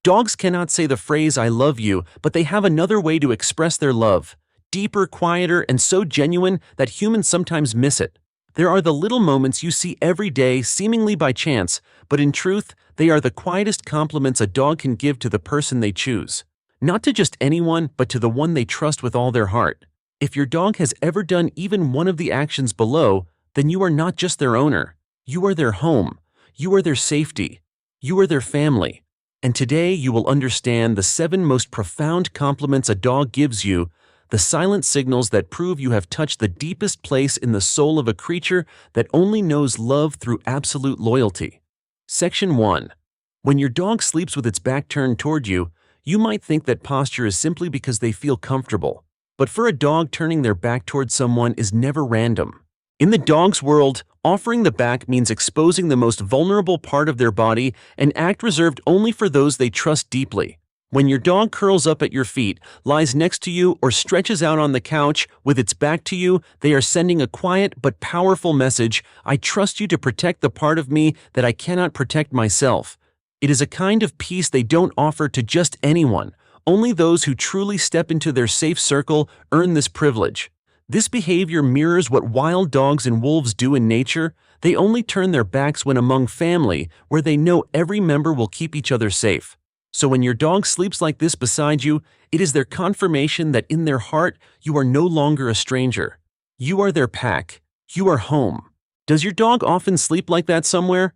Dogs cannot say the phrase "I love you," but they have another way to express their love. Deeper, quieter, and so genuine that humans sometimes miss it. There are the little moments you see every day, seemingly by chance, but in truth, they are the quietest compliments a dog can give to the person they choose. Not to just anyone, but to the one they trust with all their heart. If your dog has ever done even one of the actions below, then you are not just their owner. You are their home. You are their safety. You are their family. And today you will understand the 7 most profound compliments a dog gives you, the silent signals that prove you have touched the deepest place in the soul of a creature that only knows love through absolute loyalty. Section 1. When your dog sleeps with its back turned toward you, you might think that posture is simply because they feel comfortable. But for a dog, turning their back toward someone is never random. In the dog's world, offering the back means exposing the most vulnerable part of their body, an act reserved only for those they trust deeply. When your dog curls up at your feet, lies next to you, or stretches out on the couch with its back to you, they are sending a quiet but powerful message: I trust you to protect the part of me that I cannot protect myself. It is a kind of peace they don't offer to just anyone. Only those who truly step into their safe circle earn this privilege. This behavior mirrors what wild dogs and wolves do in nature. They only turn their backs when among family, where they know every member will keep each other safe. So when your dog sleeps like this beside you, it is their confirmation that in their heart you are no longer a stranger. You are their pack. You are home. Does your dog often sleep like that somewhere?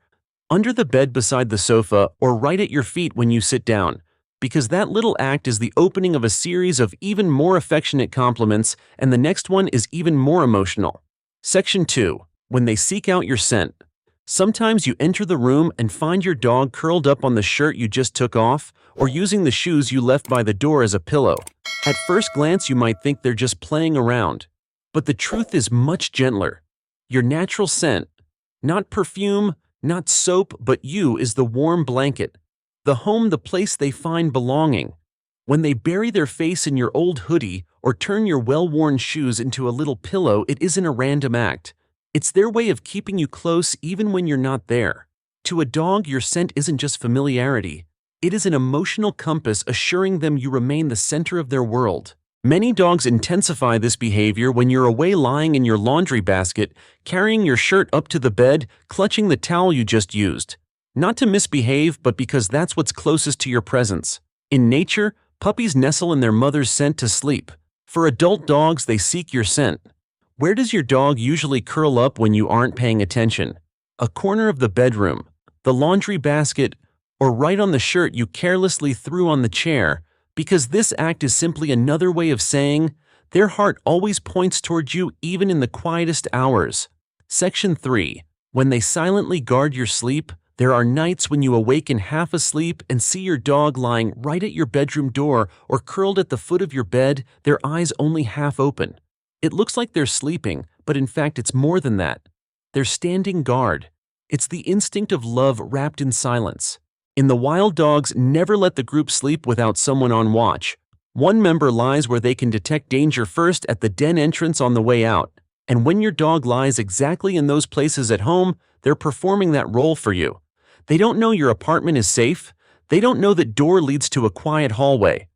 Under the bed beside the sofa, or right at your feet when you sit down? Because that little act is the opening of a series of even more affectionate compliments, and the next one is even more emotional. Section 2. When they seek out your scent. Sometimes you enter the room and find your dog curled up on the shirt you just took off, or using the shoes you left by the door as a pillow. At first glance you might think they're just playing around. But the truth is much gentler. Your natural scent, not perfume, not soap, but you, is the warm blanket. The home, the place they find belonging. When they bury their face in your old hoodie or turn your well-worn shoes into a little pillow, it isn't a random act. It's their way of keeping you close even when you're not there. To a dog, your scent isn't just familiarity. It is an emotional compass assuring them you remain the center of their world. Many dogs intensify this behavior when you're away lying in your laundry basket, carrying your shirt up to the bed, clutching the towel you just used. Not to misbehave, but because that's what's closest to your presence. In nature, puppies nestle in their mother's scent to sleep. For adult dogs, they seek your scent. Where does your dog usually curl up when you aren't paying attention? A corner of the bedroom, the laundry basket, or right on the shirt you carelessly threw on the chair, because this act is simply another way of saying their heart always points toward you even in the quietest hours. Section 3. When they silently guard your sleep. There are nights when you awaken half asleep and see your dog lying right at your bedroom door or curled at the foot of your bed, their eyes only half open. It looks like they're sleeping, but in fact it's more than that. They're standing guard. It's the instinct of love wrapped in silence. In the wild, dogs never let the group sleep without someone on watch. One member lies where they can detect danger first, at the den entrance on the way out. And when your dog lies exactly in those places at home, they're performing that role for you. They don't know your apartment is safe. They don't know that door leads to a quiet hallway.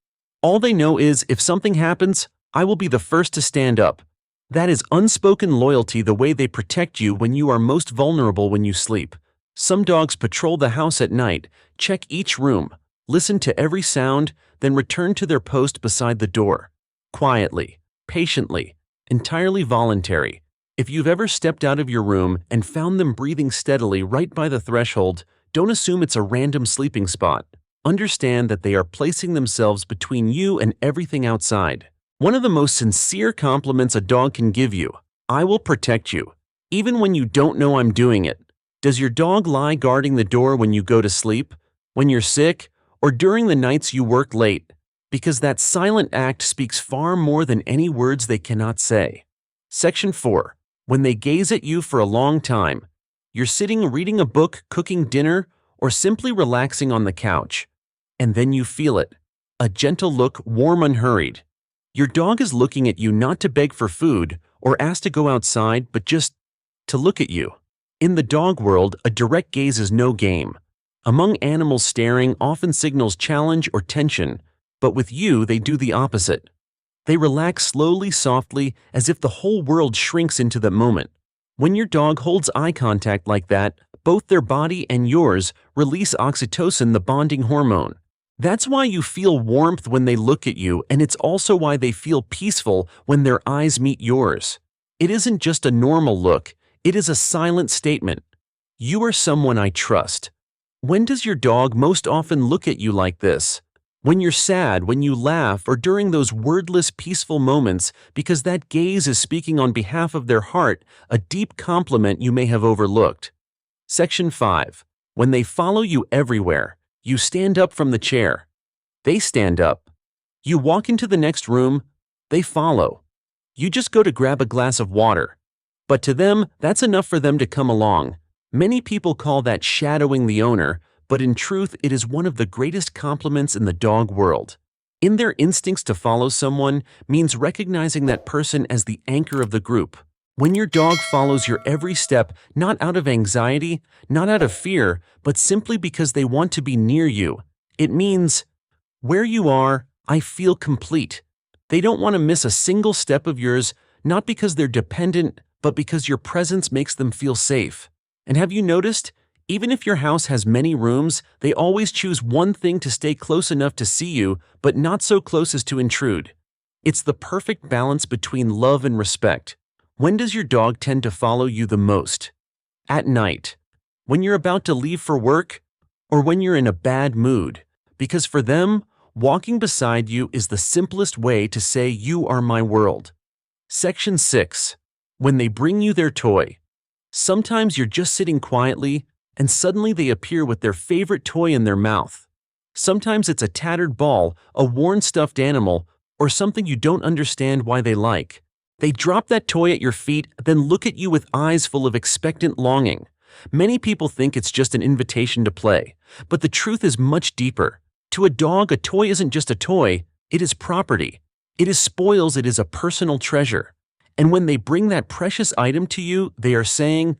All they know is, if something happens, I will be the first to stand up. That is unspoken loyalty, the way they protect you when you are most vulnerable when you sleep. Some dogs patrol the house at night, check each room, listen to every sound, then return to their post beside the door. Quietly, patiently, entirely voluntary. If you've ever stepped out of your room and found them breathing steadily right by the threshold, don't assume it's a random sleeping spot. Understand that they are placing themselves between you and everything outside. One of the most sincere compliments a dog can give you: I will protect you, even when you don't know I'm doing it. Does your dog lie guarding the door when you go to sleep, when you're sick, or during the nights you work late? Because that silent act speaks far more than any words they cannot say. Section 4. When they gaze at you for a long time. You're sitting reading a book, cooking dinner, or simply relaxing on the couch. And then you feel it. A gentle look, warm, unhurried. Your dog is looking at you not to beg for food or ask to go outside, but just to look at you. In the dog world, a direct gaze is no game. Among animals, staring often signals challenge or tension, but with you, they do the opposite. They relax slowly, softly, as if the whole world shrinks into the moment. When your dog holds eye contact like that, both their body and yours release oxytocin, the bonding hormone. That's why you feel warmth when they look at you, and it's also why they feel peaceful when their eyes meet yours. It isn't just a normal look, it is a silent statement. You are someone I trust. When does your dog most often look at you like this? When you're sad, when you laugh, or during those wordless, peaceful moments, because that gaze is speaking on behalf of their heart, a deep compliment you may have overlooked. Section 5. When they follow you everywhere, you stand up from the chair. They stand up. You walk into the next room, they follow. You just go to grab a glass of water. But to them, that's enough for them to come along. Many people call that shadowing the owner, but in truth, it is one of the greatest compliments in the dog world. In their instincts to follow someone means recognizing that person as the anchor of the group. When your dog follows your every step, not out of anxiety, not out of fear, but simply because they want to be near you, it means, where you are, I feel complete. They don't want to miss a single step of yours, not because they're dependent, but because your presence makes them feel safe. And have you noticed? Even if your house has many rooms, they always choose one thing to stay close enough to see you, but not so close as to intrude. It's the perfect balance between love and respect. When does your dog tend to follow you the most? At night, when you're about to leave for work, or when you're in a bad mood? Because for them, walking beside you is the simplest way to say you are my world. Section 6. When they bring you their toy. Sometimes you're just sitting quietly, and suddenly they appear with their favorite toy in their mouth. Sometimes it's a tattered ball, a worn stuffed animal, or something you don't understand why they like. They drop that toy at your feet, then look at you with eyes full of expectant longing. Many people think it's just an invitation to play, but the truth is much deeper. To a dog, a toy isn't just a toy, it is property. It is spoils, it is a personal treasure. And when they bring that precious item to you, they are saying,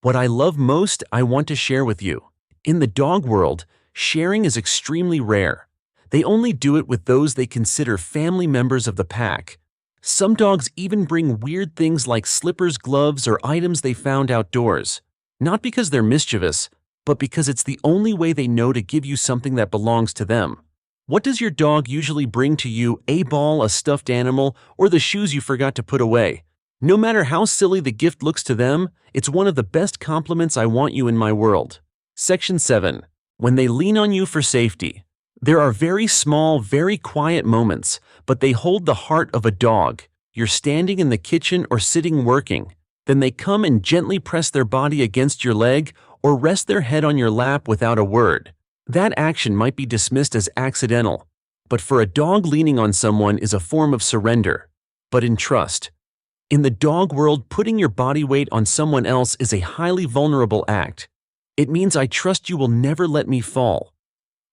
"What I love most, I want to share with you." In the dog world, sharing is extremely rare. They only do it with those they consider family members of the pack. Some dogs even bring weird things like slippers, gloves, or items they found outdoors. Not because they're mischievous, but because it's the only way they know to give you something that belongs to them. What does your dog usually bring to you? A ball, a stuffed animal, or the shoes you forgot to put away? No matter how silly the gift looks to them, it's one of the best compliments. I want you in my world. Section 7. When they lean on you for safety. There are very small, very quiet moments, but they hold the heart of a dog. You're standing in the kitchen or sitting working. Then they come and gently press their body against your leg or rest their head on your lap without a word. That action might be dismissed as accidental, but for a dog, leaning on someone is a form of surrender, but in trust. In the dog world, putting your body weight on someone else is a highly vulnerable act. It means I trust you will never let me fall.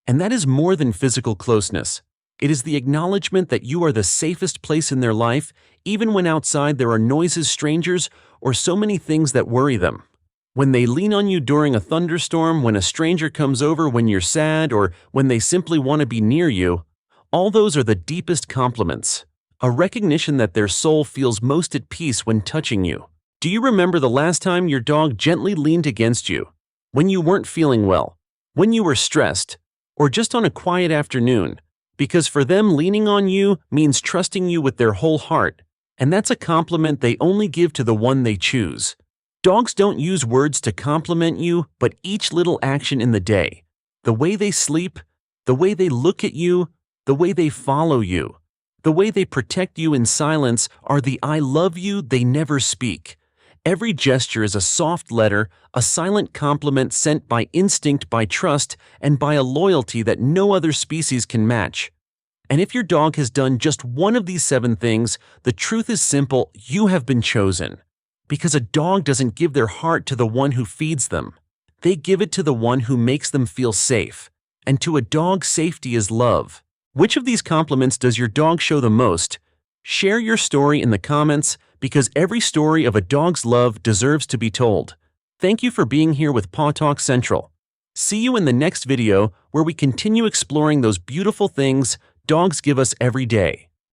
And that is more than physical closeness. It is the acknowledgement that you are the safest place in their life, even when outside there are noises, strangers, or so many things that worry them. When they lean on you during a thunderstorm, when a stranger comes over, when you're sad, or when they simply want to be near you, all those are the deepest compliments. A recognition that their soul feels most at peace when touching you. Do you remember the last time your dog gently leaned against you? When you weren't feeling well? When you were stressed? Or just on a quiet afternoon? Because for them, leaning on you means trusting you with their whole heart, and that's a compliment they only give to the one they choose. Dogs don't use words to compliment you, but each little action in the day. The way they sleep, the way they look at you, the way they follow you, the way they protect you in silence are the I love you they never speak. Every gesture is a soft letter, a silent compliment sent by instinct, by trust, and by a loyalty that no other species can match. And if your dog has done just one of these 7 things, the truth is simple: you have been chosen. Because a dog doesn't give their heart to the one who feeds them. They give it to the one who makes them feel safe. And to a dog, safety is love. Which of these compliments does your dog show the most? Share your story in the comments, because every story of a dog's love deserves to be told. Thank you for being here with Paw Talk Central. See you in the next video where we continue exploring those beautiful things dogs give us every day.